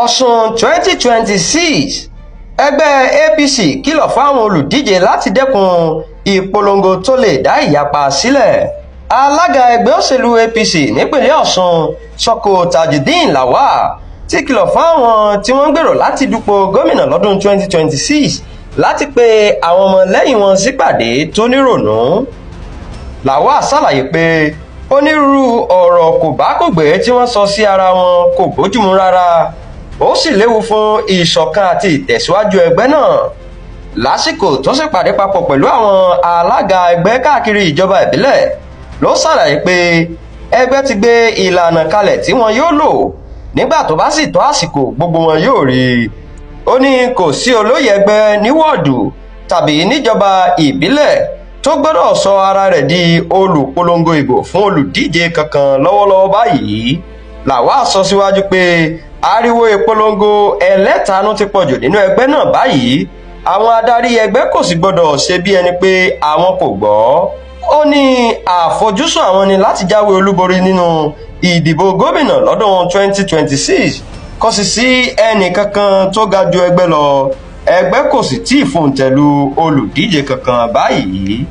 Ọ̀ṣun 2026 ẹgbẹ́ APC kìlọ̀ fáwọn olùdíje láti dẹ́kun ìpolongo tó lè dá ìyapa sílẹ̀. Alága ẹgbẹ́ òṣèlú APC nípìnlẹ̀ Ọ̀ṣun Soko Tajudeen Lawal ti kìlọ̀ fáwọn tí wọ́n ń gbèrò láti dupò gómìnà lọ́dún 2026 láti pe àwọn ọmọlẹ́yìn wọn sípàdé tó nírònú. Lawal ṣàlàyé pé onírúurú ọ̀rọ̀ kòbákùngbé tí wọ́n sọ sí ara wọn kò bójúmu rárá, ó sì léwu fún ìṣọ̀kan àti ìtẹ̀síwájú ẹgbẹ́ náà. Lásìkò tó ṣèpàdé papọ̀ pẹ̀lú àwọn alága ẹgbẹ́ káàkiri ìjọba ìbílẹ̀ ló ṣàlàyé pé ẹgbẹ́ ti gbé ìlànà kalẹ̀ tí wọn yóò lò nígbà tó bá sì tó àsìkò gbogbo wọn yóò rí i. Ó ní kò sí olóyè ẹgbẹ́ ní wọ́ọ̀dù tàbí níjọba ìbílẹ̀ tó gbọ́dọ̀ sọ ara rẹ̀ di olùpolongo ìbò fún olùdíje kankan lọ́wọ́lọ́wọ́ báyìí. Lawal sọ síwájú pé ariwo ìpolongo ẹlẹ́tanú ti pọ̀jù nínú ẹgbẹ́ náà báyìí, àwọn adarí ẹgbẹ́ kò sì gbọ́dọ̀ ṣe bí ẹni pé àwọn kò gbọ́. Ó ní àfojúsùn àwọn ni láti jáwé olúborí nínú ìdìbò gómìnà lọ́dún 2026, kò sì sí ẹnì kankan tó ga ju ẹgbẹ́ lọ. Ẹgbẹ́ kò sì tíì fòǹtẹ̀ lu olùdíje kankan báyìí.